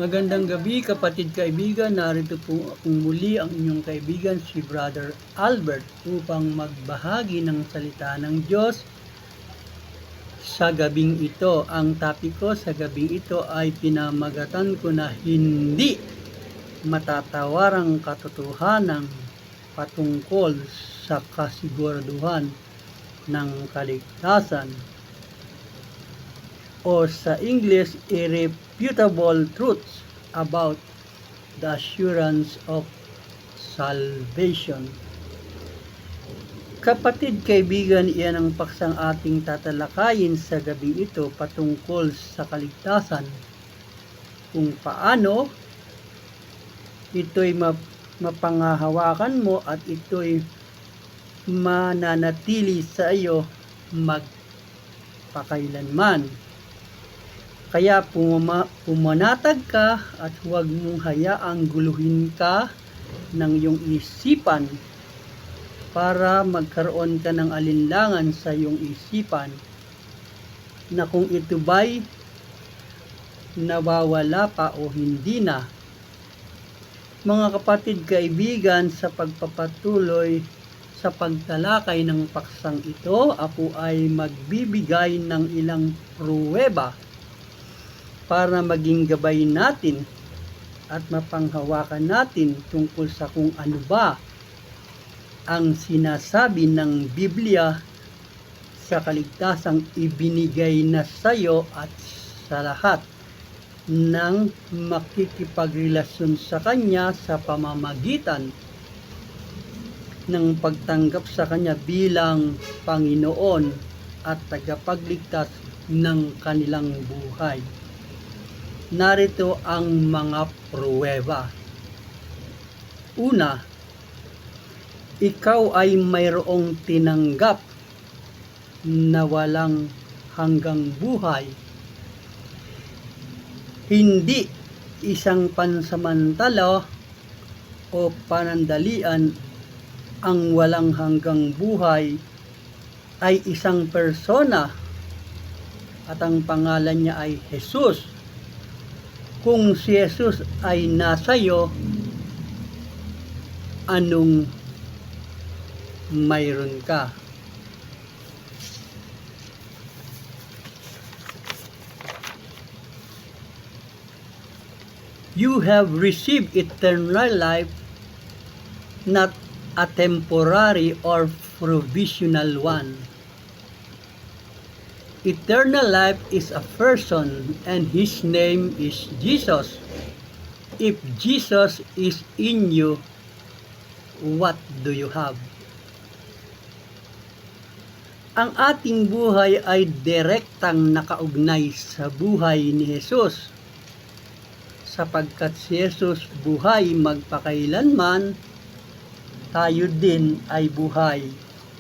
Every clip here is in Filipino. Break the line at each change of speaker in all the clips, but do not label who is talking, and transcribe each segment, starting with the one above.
Magandang gabi kapatid kaibigan, narito po akong muli ang inyong kaibigan si Brother Albert upang magbahagi ng salita ng Diyos sa gabing ito. Ang topic ko sa gabing ito ay pinamagatan ko na hindi matatawarang katotohanan patungkol sa kasiguraduhan ng kaligtasan, o sa English, irrefutable truths about the assurance of salvation. Kapatid kaibigan, iyan ang paksang ating tatalakayin sa gabi ito patungkol sa kaligtasan, kung paano ito'y mapangahawakan mo at ito'y mananatili sa iyo magpakailanman. Kaya pumanatag ka at huwag mong hayaang guluhin ka ng iyong isipan para magkaroon ka ng alinlangan sa iyong isipan na kung ito ba'y nawawala pa o hindi na. Mga kapatid kaibigan, sa pagpapatuloy sa pagtalakay ng paksang ito, ako ay magbibigay ng ilang pruweba para maging gabay natin at mapanghawakan natin tungkol sa kung ano ba ang sinasabi ng Biblia sa kaligtasang ibinigay na sa iyo at sa lahat ng makikipagrelasyon sa Kanya sa pamamagitan ng pagtanggap sa Kanya bilang Panginoon at tagapagligtas ng kanilang buhay. Narito ang mga pruweba. Una, ikaw ay mayroong tinanggap na walang hanggang buhay. Hindi isang pansamantala o panandalian. Ang walang hanggang buhay ay isang persona at ang pangalan niya ay Jesus. Kung si Jesus ay nasa iyo, anong mayroon ka? You have received eternal life, not a temporary or provisional one. Eternal life is a person and his name is Jesus. If Jesus is in you, what do you have? Ang ating buhay ay direktang nakaugnay sa buhay ni Jesus, sapagkat si Jesus buhay magpakailanman, tayo din ay buhay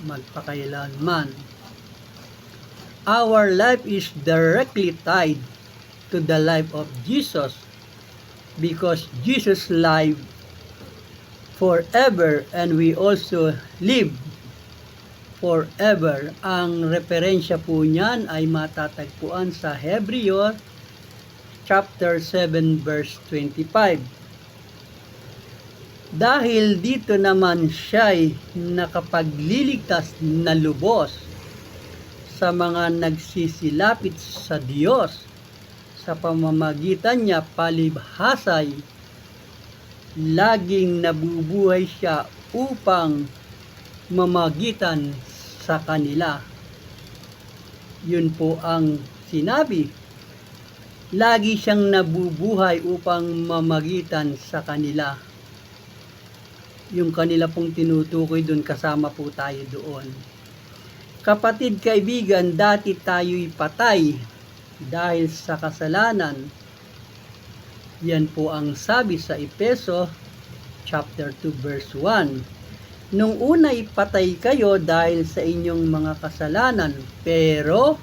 magpakailanman. Our life is directly tied to the life of Jesus because Jesus lived forever and we also live forever. Ang referensya po niyan ay matatagpuan sa Hebreo chapter 7 verse 25. Dahil dito naman siya'y nakapagliligtas na lubos sa mga nagsisilapit sa Diyos sa pamamagitan niya, palibhasay laging nabubuhay siya upang mamagitan sa kanila. Yun po ang sinabi. Lagi siyang nabubuhay upang mamagitan sa kanila. Yung kanila pong tinutukoy doon, kasama po tayo doon. Kapatid kaibigan, dati tayo'y patay dahil sa kasalanan. Yan po ang sabi sa Efeso chapter 2 verse 1. Nung una'y patay kayo dahil sa inyong mga kasalanan, pero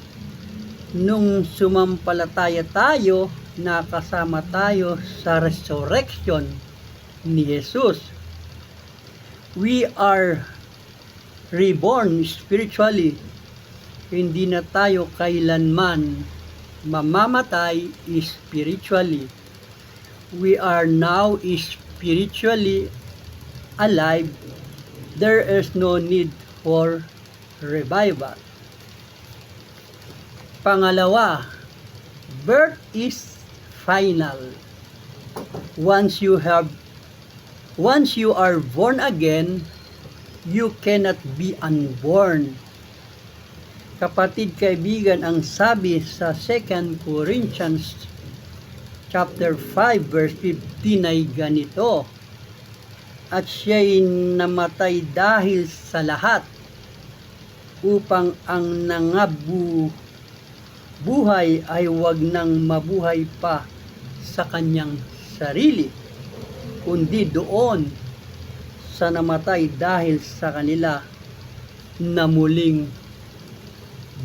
nung sumampalataya tayo, nakasama tayo sa resurrection ni Jesus. We are reborn spiritually. Hindi na tayo kailanman mamamatay spiritually. we are now spiritually alive, there is no need for revival. Pangalawa, birth is final. Once you are born again, you cannot be unborn. Kapatid, kaibigan, ang sabi sa 2 Corinthians chapter 5 verse 15 ay ganito, at siya'y namatay dahil sa lahat, upang ang nangabubuhay ay wag nang mabuhay pa sa kanyang sarili, kundi doon sa namatay dahil sa kanila na muling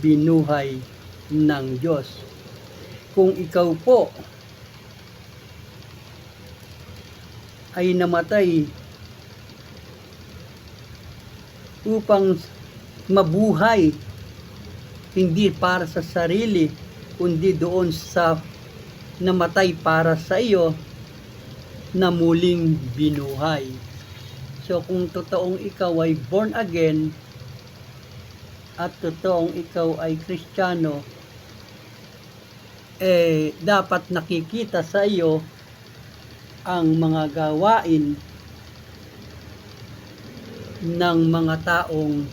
binuhay ng Diyos. Kung ikaw po ay namatay upang mabuhay, hindi para sa sarili, kundi doon sa namatay para sa iyo na muling binuhay. So kung totoong ikaw ay born again at totoong ikaw ay Kristiyano, dapat nakikita sa iyo ang mga gawain ng mga taong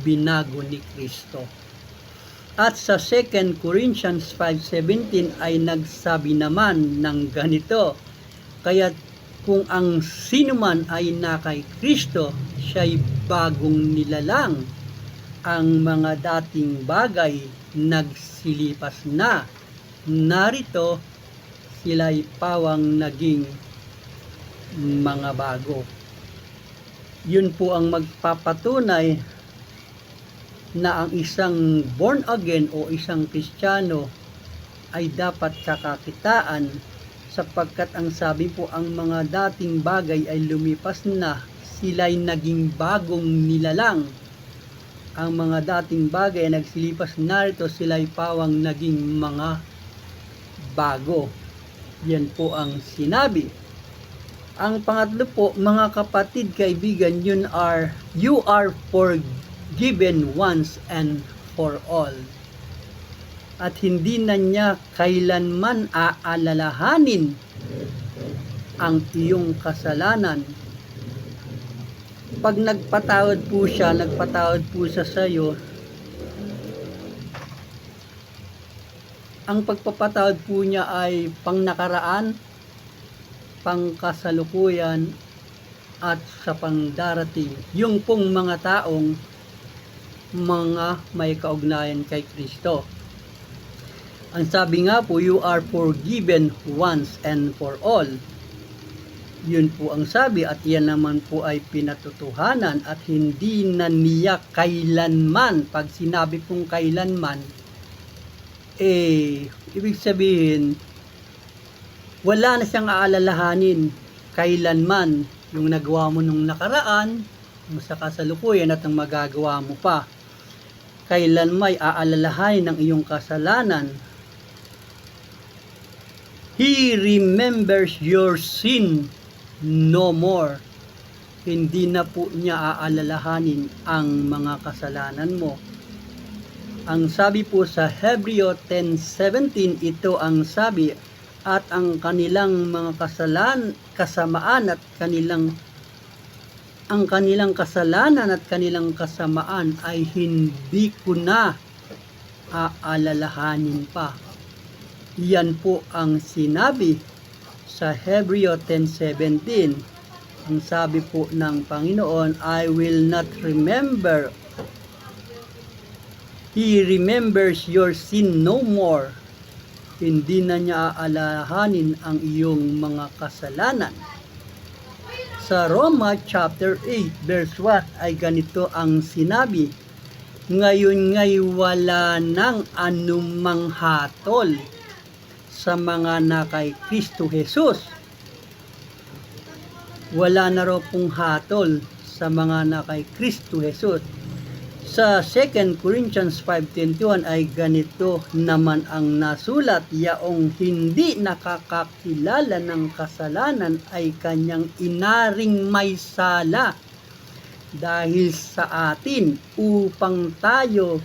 binago ni Kristo. At sa 2 Corinthians 5:17 ay nagsabi naman ng ganito, kaya kung ang sinuman ay na kay Kristo, siya'y bagong nilalang. Ang mga dating bagay nagsilipas na. Narito, sila'y pawang naging mga bago. Yun po ang magpapatunay na ang isang born again o isang Kristiyano ay dapat kakakitaan, sapagkat ang sabi po, ang mga dating bagay ay lumipas na, sila'y naging bagong nilalang. Ang mga dating bagay ay nagsilipas, narito sila'y pawang naging mga bago. Yan po ang sinabi. Ang pangatlo po, mga kapatid, kaibigan, you are forgiven once and for all. At hindi na niya kailanman aalalahanin ang iyong kasalanan. Pag nagpatawad po siya sa iyo, ang pagpapatawad po niya ay pangnakaraan, pangkasalukuyan, at sa pangdarating. Yung pong mga taong mga may kaugnayan kay Kristo. Ang sabi nga po, you are forgiven once and for all. Yun po ang sabi, at yan naman po ay pinatotohanan, at hindi na niya kailanman. Pag sinabi pong kailanman, ibig sabihin, wala na siyang aalalahanin kailanman yung nagawa mo nung nakaraan, yung sa kasalukuyan, at ang magagawa mo pa. Kailan may aalalahanin ng iyong kasalanan. He remembers your sin no more. Hindi na po niya aalalahanin ang mga kasalanan mo. Ang sabi po sa Hebreo 10:17, ito ang sabi, at ang kanilang mga kasalanan at kanilang kasamaan ay hindi ko na aalalahanin pa. Yan po ang sinabi sa Hebreo 10:17. Ang sabi po ng Panginoon, I will not remember. He remembers your sin no more. Hindi na niya aalalahanin ang iyong mga kasalanan. Sa Roma chapter 8 verse 1 ay ganito ang sinabi, ngayon ngay wala nang anumang hatol sa mga na kay Kristo Jesus. Wala na raw pong hatol sa mga na kay Kristo Jesus. Sa 2 Corinthians 5:21 ay ganito naman ang nasulat, yaong hindi nakakakilala ng kasalanan ay kanyang inaring may sala dahil sa atin upang tayo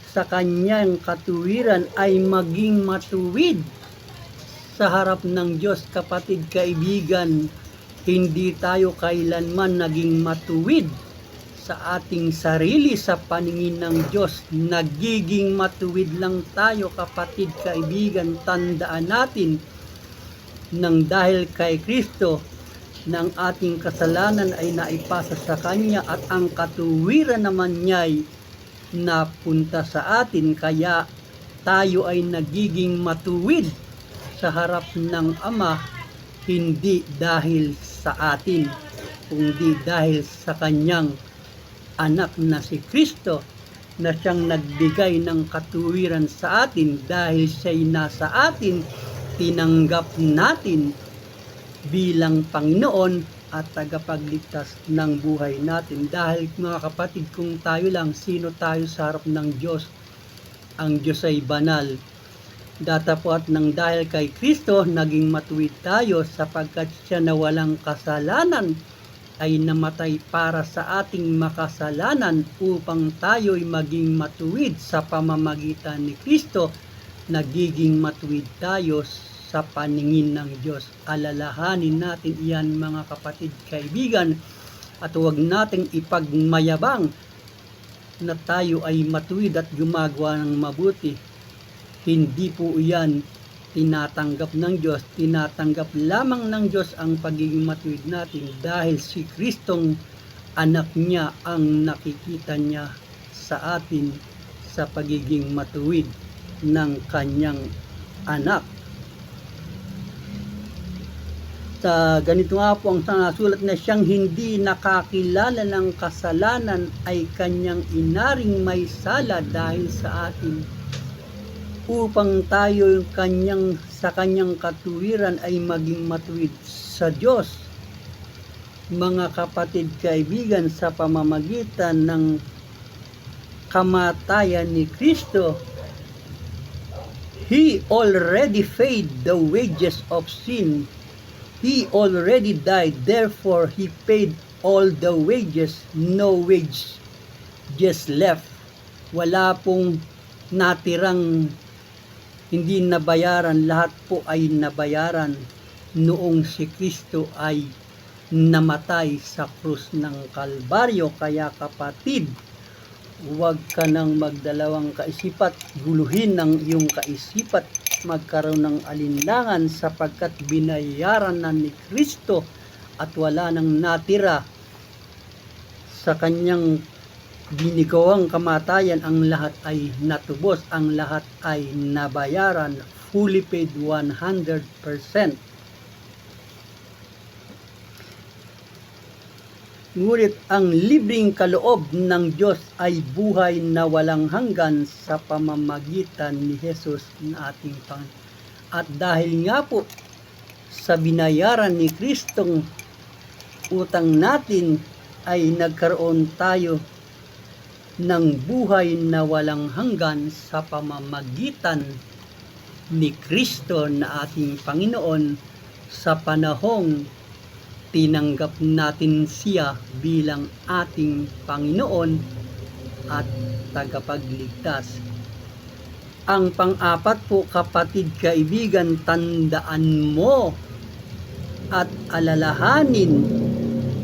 sa kanyang katuwiran ay maging matuwid sa harap ng Diyos. Kapatid, kaibigan, hindi tayo kailanman naging matuwid sa ating sarili sa paningin ng Diyos. Nagiging matuwid lang tayo, kapatid, kaibigan. Tandaan natin nang dahil kay Kristo ng ating kasalanan ay naipasa sa Kanya at ang katuwiran naman niya'y napunta sa atin, kaya tayo ay nagiging matuwid sa harap ng Ama, hindi dahil sa atin, kundi dahil sa Kanyang anak na si Kristo, na siyang nagbigay ng katuwiran sa atin. Dahil siya'y nasa atin, tinanggap natin bilang Panginoon at tagapagligtas ng buhay natin. Dahil mga kapatid, kung tayo lang, sino tayo sa harap ng Diyos? Ang Diyos ay banal. Datapwat ng dahil kay Kristo, naging matuwid tayo sapagkat siya na walang kasalanan ay namatay para sa ating makasalanan upang tayo'y maging matuwid sa pamamagitan ni Kristo. Nagiging matuwid tayo sa paningin ng Diyos. Alalahanin natin iyan, mga kapatid, kaibigan, at huwag nating ipagmayabang na tayo ay matuwid at gumagawa ng mabuti. Hindi po iyan tinatanggap ng Diyos. Tinatanggap lamang ng Diyos ang pagiging matuwid natin dahil si Kristong anak niya ang nakikita niya sa atin sa pagiging matuwid ng kanyang anak. Sa ganito nga po ang nasulat, na siyang hindi nakakilala ng kasalanan ay kanyang inaring may sala dahil sa atin, upang tayo sa kanyang katuwiran ay maging matuwid sa Diyos. Mga kapatid, kaibigan, sa pamamagitan ng kamatayan ni Kristo, He already paid the wages of sin. He already died, therefore He paid all the wages, no wage just left. Wala pong natirang hindi nabayaran, lahat po ay nabayaran noong si Kristo ay namatay sa krus ng Kalbaryo. Kaya kapatid, huwag ka nang magdalawang kaisipat, guluhin ng iyong kaisipat, magkaroon ng alinlangan sapagkat binayaran na ni Kristo at wala nang natira sa kanyang binigawang kamatayan. Ang lahat ay natubos, ang lahat ay nabayaran, fully paid 100%. Ngunit ang libreng kaloob ng Diyos ay buhay na walang hanggan sa pamamagitan ni Jesus na ating Panginoon. At dahil nga po sa binayaran ni Kristong utang natin ay nagkaroon tayo ng buhay na walang hanggan sa pamamagitan ni Kristo na ating Panginoon sa panahong tinanggap natin siya bilang ating Panginoon at tagapagligtas. Ang pang-apat po, kapatid, kaibigan, tandaan mo at alalahanin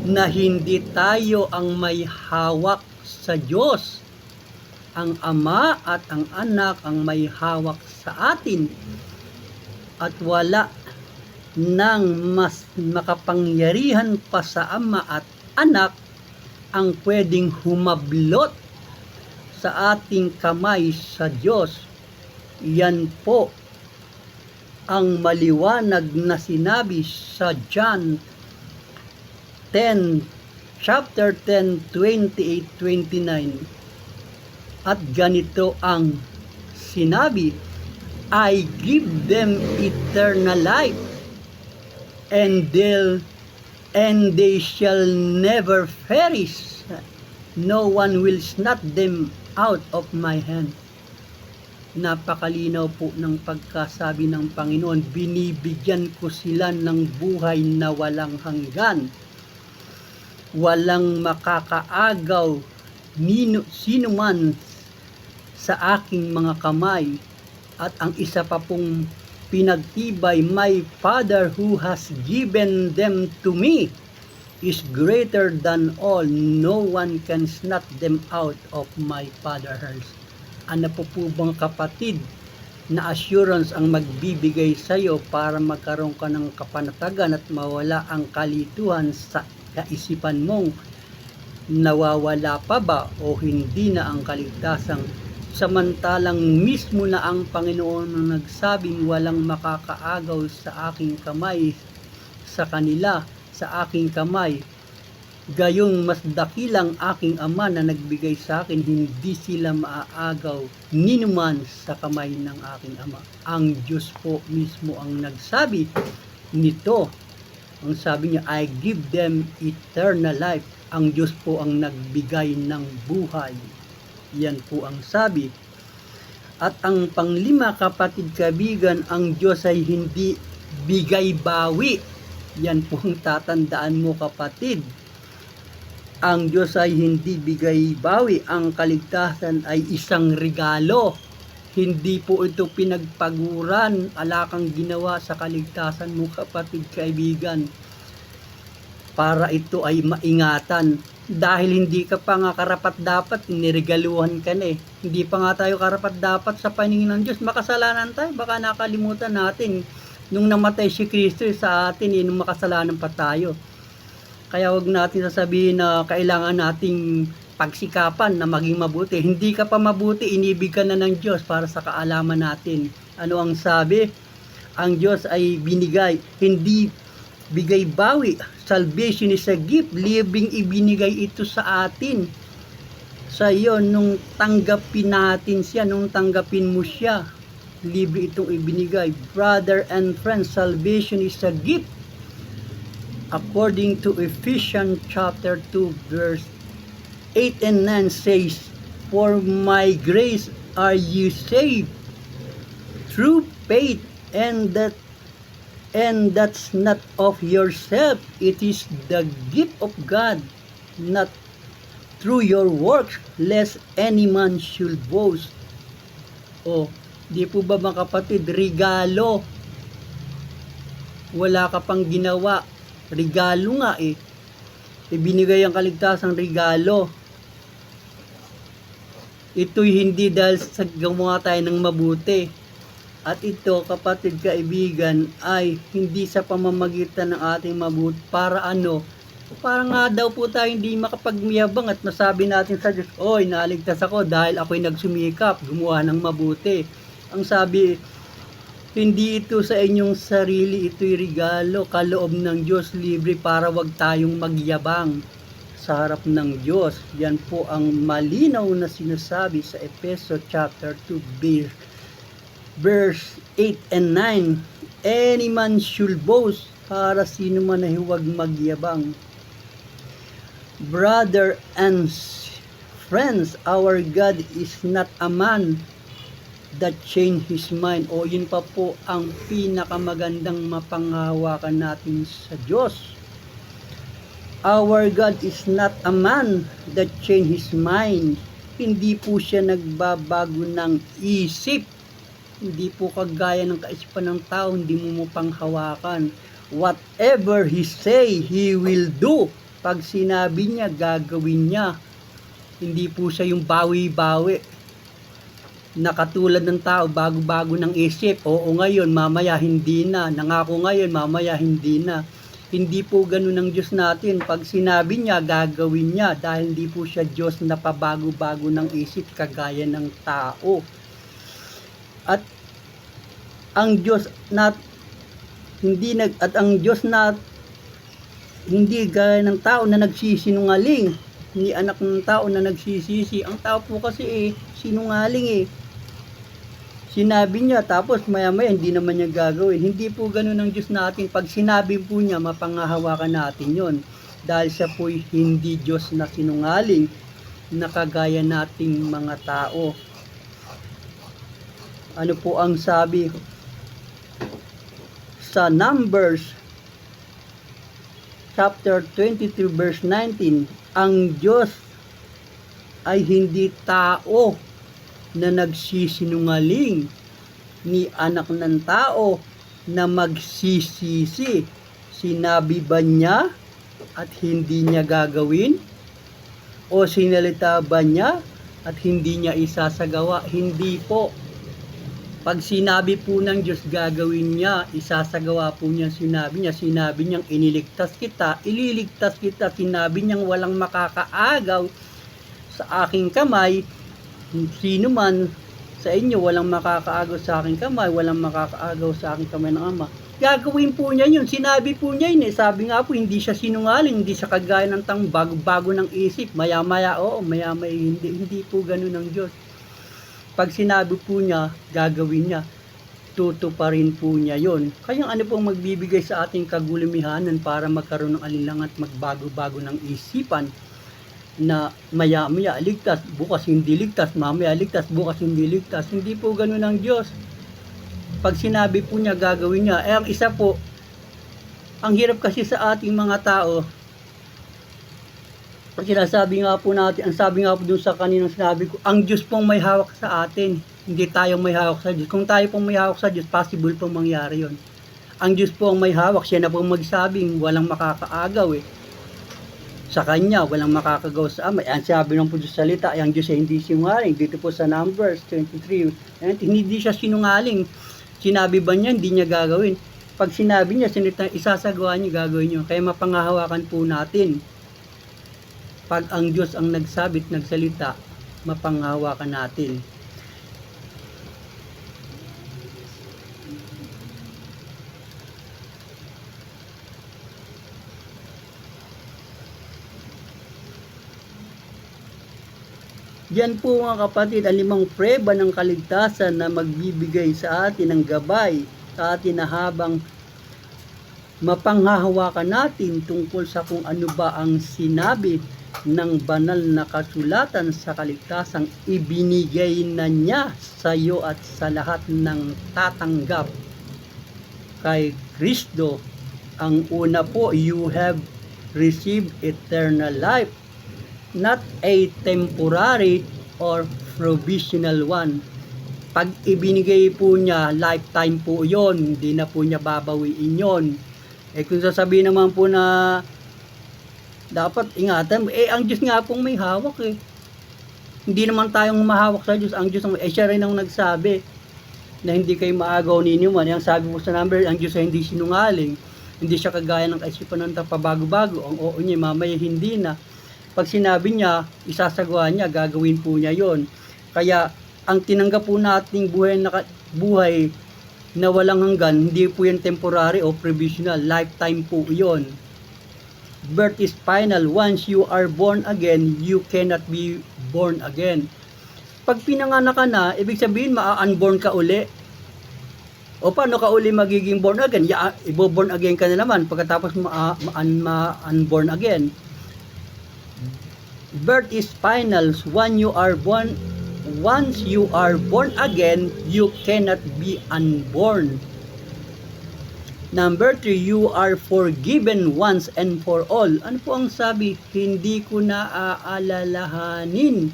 na hindi tayo ang may hawak sa Diyos. Ang Ama at ang Anak ang may hawak sa atin, at wala nang mas makapangyarihan pa sa Ama at Anak ang pwedeng humablot sa ating kamay sa Diyos. Yan po ang maliwanag na sinabi sa John 10, chapter 10, 28-29. At ganito ang sinabi, I give them eternal life, and they shall never perish, No one will snatch them out of my hand. Napakalinaw po ng pagkasabi ng Panginoon, binibigyan ko sila ng buhay na walang hanggan. Walang makakaagaw sino man sa aking mga kamay. At ang isa pa pong pinagtibay, my Father who has given them to me is greater than all. No one can snatch them out of my Father's hands. Ano po bang kapatid na assurance ang magbibigay sa iyo para magkaroon ka ng kapanatagan at mawala ang kalituhan sa kaisipan mong nawawala pa ba o hindi na ang kaligtasan, samantalang mismo na ang Panginoon ang nagsabing walang makakaagaw sa aking kamay, sa kanila, sa aking kamay. Gayong mas dakilang aking Ama na nagbigay sa akin, hindi sila maaagaw ninuman sa kamay ng aking Ama. Ang Diyos po mismo ang nagsabi nito. Ang sabi niya, I give them eternal life. Ang Diyos po ang nagbigay ng buhay. Yan po ang sabi. At ang panglima, kapatid kaibigan, ang Diyos ay hindi bigay bawi. Yan po ang tatandaan mo, kapatid. Ang Diyos ay hindi bigay bawi. Ang kaligtasan ay isang regalo. Hindi po ito pinagpaguran. Ala kang ginawa sa kaligtasan mo, kapatid kaibigan, para ito ay maingatan. Dahil hindi ka pa nga karapat-dapat, niregaluhan ka na eh. Hindi pa nga tayo karapat-dapat sa paningin ng Diyos. Makasalanan tayo. Baka nakalimutan natin nung namatay si Kristo sa atin, nung makasalanan pa tayo. Kaya wag natin sasabihin na kailangan nating pagsikapan na maging mabuti. Hindi ka pa mabuti, inibig ka na ng Diyos para sa kaalaman natin. Ano ang sabi? Ang Diyos ay binigay, hindi bigay bawi. Salvation is a gift. Libreng ibinigay ito sa atin. Sa iyo, nung tanggapin natin siya, nung tanggapin mo siya, libre itong ibinigay. Brother and friends, salvation is a gift. According to Ephesians chapter 2 verse 8 and 9 says, for my grace are you saved through faith, and that's not of yourself, it is the gift of God, not through your works, lest any man should boast. O, di po ba mga kapatid, regalo. Wala ka pang ginawa. Regalo nga eh. Ibinigay ang kaligtasang regalo. Ito'y hindi dahil sa gumawa tayo ng mabuti. At ito, kapatid kaibigan, ay hindi sa pamamagitan ng ating mabuti. Para ano? Para nga daw po tayo hindi makapagmayabang at masabi natin sa Diyos, oy, naligtas ako dahil ako'y nagsumikap, gumawa ng mabuti. Ang sabi, hindi ito sa inyong sarili, ito'y regalo, kaloob ng Diyos, libre, para wag tayong magyabang sa harap ng Diyos. Yan po ang malinaw na sinasabi sa Efeso chapter 2 verse 8 and 9. Any man should boast, para sino man ay huwag magyabang. Brother and friends, our God is not a man that change his mind. O yun pa po ang pinakamagandang mapanghawakan natin sa Diyos. Our God is not a man that change his mind. Hindi po siya nagbabago ng isip. Hindi po kagaya ng kaisipan ng tao, hindi mo panghawakan. Whatever he say, he will do. Pag sinabi niya, gagawin niya. Hindi po siya yung bawi-bawi na katulad ng tao, bago-bago ng isip. Oo ngayon, mamaya hindi na. Nangako ngayon, mamaya hindi na. Hindi po ganun ang Diyos natin. Pag sinabi niya, gagawin niya. Dahil hindi po siya Diyos na pabago-bago ng isip kagaya ng tao. At ang Diyos na hindi gaya ng tao na nagsisinungaling, ni anak ng tao na nagsisisi. Ang tao po kasi sinungaling eh. Sinabi niya tapos maya-maya hindi naman niya gagawin. Hindi po ganoon ang Diyos natin. Pag sinabi po niya, mapanghahawakan natin yon. Dahil siya po hindi Diyos na sinungaling. na kagaya nating mga tao. Ano po ang sabi sa Numbers chapter 23 verse 19? Ang Diyos ay hindi tao na nagsisinungaling, ni anak ng tao na magsisisi. Sinabi ba niya at hindi niya gagawin? O sinalita ba niya at hindi niya isasagawa? Hindi po. Pag sinabi po ng Diyos gagawin niya, isasagawa po niya. Sinabi niyang iniligtas kita, ililigtas kita. Sinabi niyang walang makakaagaw sa aking kamay. Sino man sa inyo walang makakaagaw sa aking kamay, walang makakaagaw sa aking kamay ng Ama. Gagawin po niya yun. Sinabi po niya yun. Sabi nga po, hindi siya sinungaling, hindi siya kagaya ng tang bago ng isip. Maya-maya, oo, maya-maya, hindi po ganun ng Diyos. Pag sinabi po niya, gagawin niya, tutuparin po niya yon. Kaya ano pong magbibigay sa ating kagulamihanan para magkaroon ng alinlangan at magbago-bago ng isipan na maya-maya ligtas, bukas hindi ligtas, mamaya ligtas, bukas hindi ligtas. Hindi po ganun ang Diyos. Pag sinabi po niya, gagawin niya. Ang isa po, ang hirap kasi sa ating mga tao, sinasabi nga po natin, ang sabi nga po dun sa kaninang sinabi ko, ang Diyos pong may hawak sa atin, hindi tayo may hawak sa Diyos. Kung tayo pong may hawak sa Diyos, possible pong mangyari yon. Ang Diyos po ang may hawak, siya na pong magsabing walang makakaagaw sa Kanya, walang makakagaw sa Ama. Ang sabi ng po sa salita, ang Diyos ay hindi sinungaling. Dito po sa Numbers 23, hindi siya sinungaling. Sinabi ba niya, hindi niya gagawin. Pag sinabi niya, isasagawa niya, gagawin niya. Kaya mapanghahawakan po natin. Pag ang Diyos ang nagsabit, nagsalita, mapanghahawakan natin. Yan po mga kapatid, ang 5 preba ng kaligtasan na magbibigay sa atin ng gabay sa atin na habang mapanghahawakan natin tungkol sa kung ano ba ang sinabi ng banal na kasulatan sa kaligtasang ibinigay na niya sa iyo at sa lahat ng tatanggap kay Kristo. Ang una po, you have received eternal life, not a temporary or provisional one. Pag ibinigay po niya, lifetime po yon, hindi na po niya babawiin yon. Kung sasabihin naman po na dapat ingatan, ang Diyos nga pong may hawak Hindi naman tayong mahawak sa Diyos. Ang Diyos, siya rin ang nagsabi na hindi kayo maagaw ninyo man. Yung sabi po sa number, ang Diyos ay hindi sinungaling. Hindi siya kagaya ng kaisipan ng pabago-bago. Ang oo niya, mamaya hindi na. Pag sinabi niya, isasagawa niya, gagawin po niya yon. Kaya, ang tinanggap po nating buhay na walang hanggan, hindi po yan temporary o provisional. Lifetime po yon. Birth is final. Once you are born again, you cannot be born again. Pag pinanganak ka na, ibig sabihin, ma-unborn ka uli. O paano ka uli magiging born again? Ibo-born again ka na naman pagkatapos ma-unborn again. Birth is final. Once you are born again, you cannot be unborn. Number 3, you are forgiven once and for all. Ano po ang sabi? Hindi ko na aalalahanin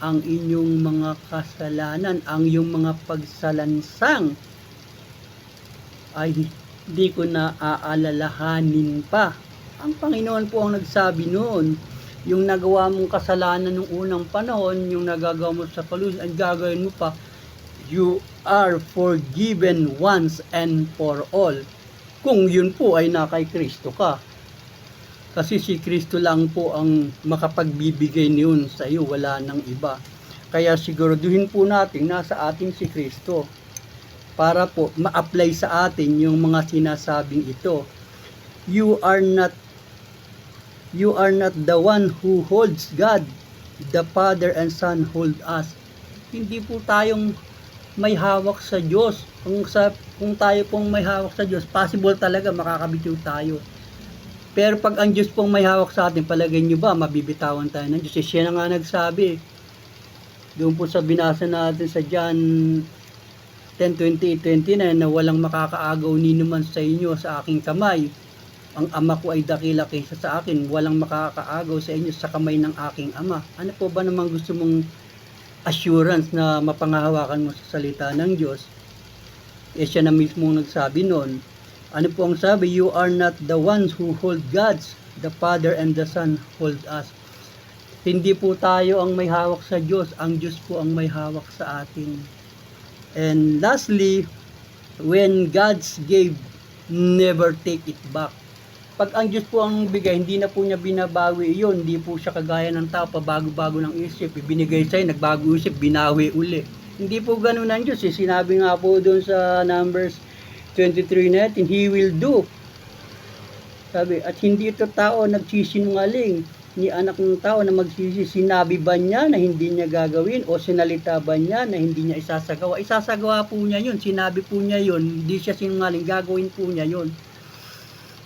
ang inyong mga kasalanan, ang iyong mga pagsalansang ay hindi ko na aalalahanin pa. Ang Panginoon po ang nagsabi noon, yung nagawa mong kasalanan nung unang panahon, yung nagagawa mo sa kalusugan, ang gagawin mo pa, you are forgiven once and for all. Kung yun po ay nakay Kristo ka. Kasi si Kristo lang po ang makapagbibigay niyon sa iyo, wala nang iba. Kaya siguraduhin po natin nasa atin si Kristo para po ma-apply sa atin yung mga sinasabing ito. You are not the one who holds God. The Father and Son hold us. Hindi po tayong may hawak sa Diyos. Kung tayo pong may hawak sa Diyos, possible talaga makakabitiw tayo. Pero pag ang Diyos pong may hawak sa atin, palagay nyo ba mabibitawan tayo ng Diyos? Siya na nga nagsabi, doon po sa binasa natin sa John 10:28-29, na walang makakaagaw ni naman sa inyo sa aking kamay. Ang ama ko ay dakila kaysa sa akin, walang makakaagaw sa inyo sa kamay ng aking ama. Ano po ba naman gusto mong assurance na mapangahawakan mo sa salita ng Diyos? Siya na mismo nagsabi noon. Ano po ang sabi? You are not the ones who hold God's, the Father and the Son hold us. Hindi po tayo ang may hawak sa Diyos, ang Diyos po ang may hawak sa atin. And lastly, when God's gave, never take it back. Pag ang Diyos po ang bigay, hindi na po niya binabawi yun. Hindi po siya kagaya ng tao, pabago-bago ng isip. Ibinigay sa'yo, nagbago isip, binawi uli. Hindi po ganun ang Diyos. Sinabi nga po doon sa Numbers 23:19, He will do. Sabi, at hindi ito tao nagsisinungaling, ni anak ng tao na magsisi. Sinabi ba niya na hindi niya gagawin, o sinalita ba niya na hindi niya isasagawa? Isasagawa po niya yun, sinabi po niya yun, hindi siya sinungaling, gagawin po niya yun.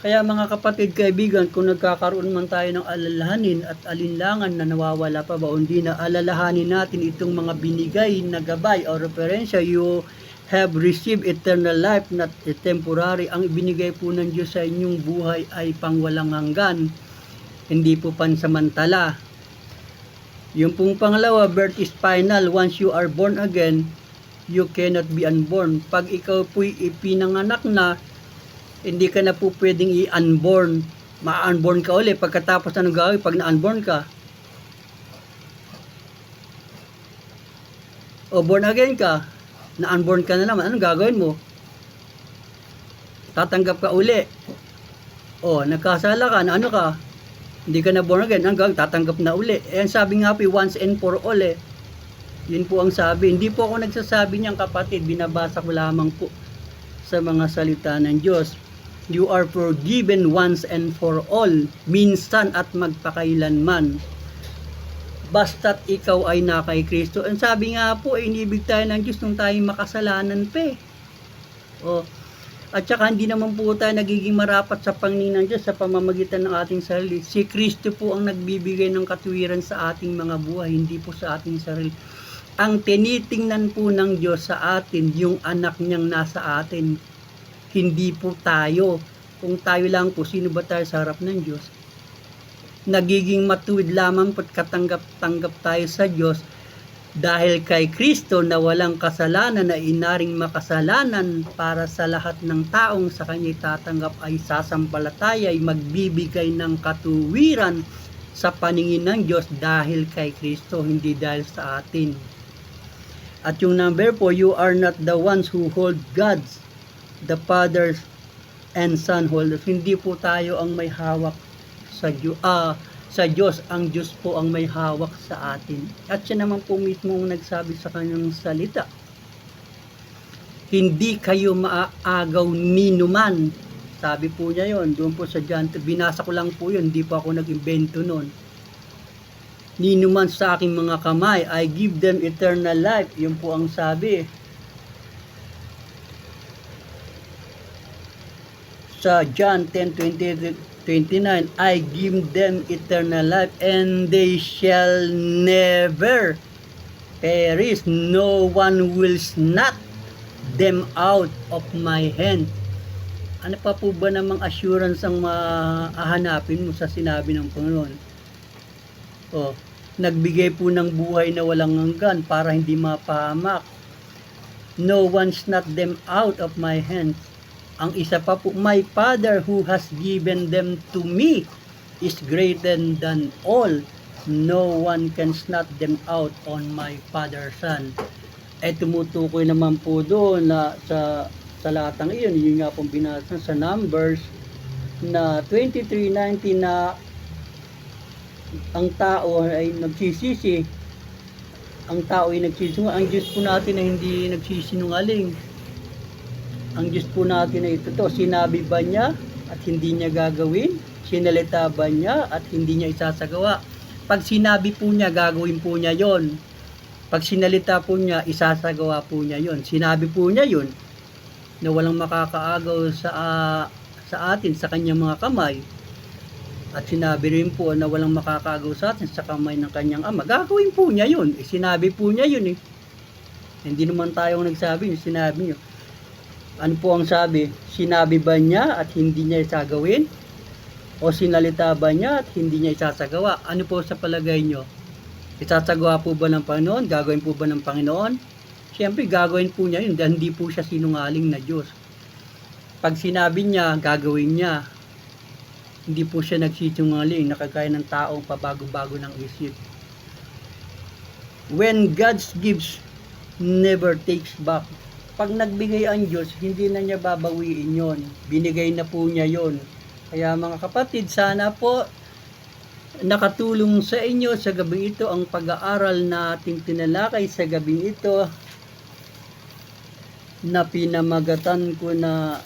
Kaya mga kapatid, kaibigan, kung nagkakaroon man tayo ng alalahanin at alinlangan na nawawala pa ba o hindi na, alalahanin natin itong mga binigay na gabay o referensya. You have received eternal life, not a temporary. Ang ibinigay po ng Diyos sa inyong buhay ay pangwalang hanggan, hindi po pansamantala. Yung pong pangalawa, birth is final. Once you are born again, you cannot be unborn. Pag ikaw po'y ipinanganak na, hindi ka na po pwedeng i-unborn. Ma-unborn ka ulit. Pagkatapos anong gawin pag na-unborn ka? O born again ka, na-unborn ka na naman, anong gagawin mo? Tatanggap ka uli. O, nagkasala ka, na ano ka? Hindi ka na born again, anong gagawin? Tatanggap na uli. Eh, sabi nga po, once and for all eh. Yun po ang sabi. Hindi po ako nagsasabi niyan, kapatid. Binabasa ko lamang po sa mga salita ng Diyos. You are forgiven once and for all, minsan at magpakailanman. Basta't ikaw ay na kay Kristo. Ang sabi nga po, inibig tayo ng Diyos nung tayo makasalanan pa eh. O, at saka hindi naman po tayo nagiging marapat sa pangingin ng Diyos sa pamamagitan ng ating sarili. Si Kristo po ang nagbibigay ng katuwiran sa ating mga buhay, hindi po sa ating sarili. Ang tinitingnan po ng Diyos sa atin, yung anak niyang nasa atin, hindi po tayo. Kung tayo lang po, sino ba tayo sa harap ng Diyos? Nagiging matuwid lamang po't katanggap-tanggap tayo sa Diyos dahil kay Kristo na walang kasalanan, na inaring makasalanan para sa lahat ng taong sa Kanya tatanggap ay sasampalataya, ay magbibigay ng katuwiran sa paningin ng Diyos dahil kay Kristo, hindi dahil sa atin. At yung number 4, you are not the ones who hold God's, the Father and Son holders. Hindi po tayo ang may hawak sa Diyos. Ang Diyos po ang may hawak sa atin. At siya naman po mismo ang nagsabi sa kanyang salita. Hindi kayo maaagaw ni numan. Sabi po niya yon. Doon po sa John, binasa ko lang po yun. Hindi po ako nag-invento nun. Ni numan sa aking mga kamay, I give them eternal life. Yun po ang sabi. Sa John 10:29, I give them eternal life and they shall never perish. No one will snatch them out of my hand. Ano pa po ba namang assurance ang mahahanapin mo sa sinabi ng Panginoon? O, nagbigay po ng buhay na walang hanggan para hindi mapahamak. No one snatch them out of my hands. Ang isa pa po, my Father who has given them to me is greater than all. No one can snatch them out on my Father's Son. Tumutukoy naman po doon na sa talatang iyon, yun nga pong binasa sa Numbers na 23:19 na ang tao ay nagsisisi. Ang tao ay nagsisinungaling. Ang Diyos po natin ay hindi nagsisinungaling. Ang Diyos po natin ay ito to. Sinabi ba niya at hindi niya gagawin? Sinalita ba niya at hindi niya isasagawa? Pag sinabi po niya, gagawin po niya yon. Pag sinalita po niya, isasagawa po niya yon. Sinabi po niya yon na walang makakaagaw sa atin sa kanyang mga kamay. At sinabi rin po na walang makakagaw sa atin sa kamay ng kanyang ama. Gagawin po niya yun. Sinabi po niya yun eh. Hindi naman tayong nagsabi, sinabi niyo. Ano po ang sabi? Sinabi ba niya at hindi niya isagawin? O sinalita ba niya at hindi niya isasagawa? Ano po sa palagay niyo? Isasagawa po ba ng Panginoon? Gagawin po ba ng Panginoon? Siyempre, gagawin po niya yun dahil hindi po siya sinungaling na Diyos. Pag sinabi niya, gagawin niya. Hindi po siya nagsisinungaling, nakagaya ng taong pabago-bago ng isip. When God gives, never takes back. Pag nagbigay ang Diyos, hindi na niya babawiin yon. Binigay na po niya yon. Kaya mga kapatid, sana po nakatulong sa inyo sa gabing ito ang pag-aaral nating tinalakay sa gabing ito na pinamagatan ko na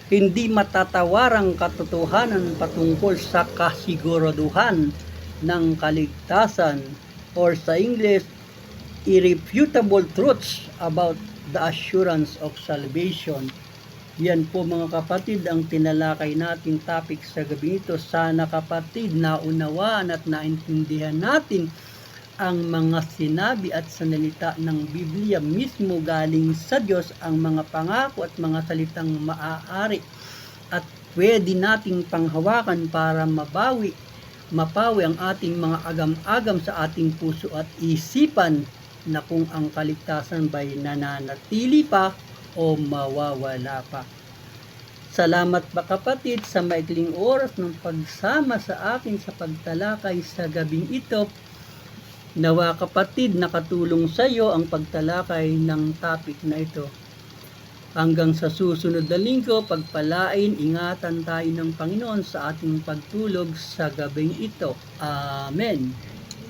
hindi matatawarang katotohanan patungkol sa kasiguraduhan ng kaligtasan, or sa English, irrefutable truths about the assurance of salvation. Yan po mga kapatid ang tinalakay nating topic sa gabi ito. Sana kapatid naunawaan at naintindihan natin ang mga sinabi at sanalita ng Biblia mismo galing sa Diyos, ang mga pangako at mga salitang maaari at pwede nating panghawakan para mapawi ang ating mga agam-agam sa ating puso at isipan na kung ang kaligtasan ba'y nananatili pa o mawawala pa. Salamat pa kapatid sa maikling oras ng pagsama sa akin sa pagtalakay sa gabing ito. Nawa kapatid, nakatulong sa iyo ang pagtalakay ng topic na ito. Hanggang sa susunod na linggo, pagpalain, ingatan tayo ng Panginoon sa ating pagtulog sa gabing ito. Amen.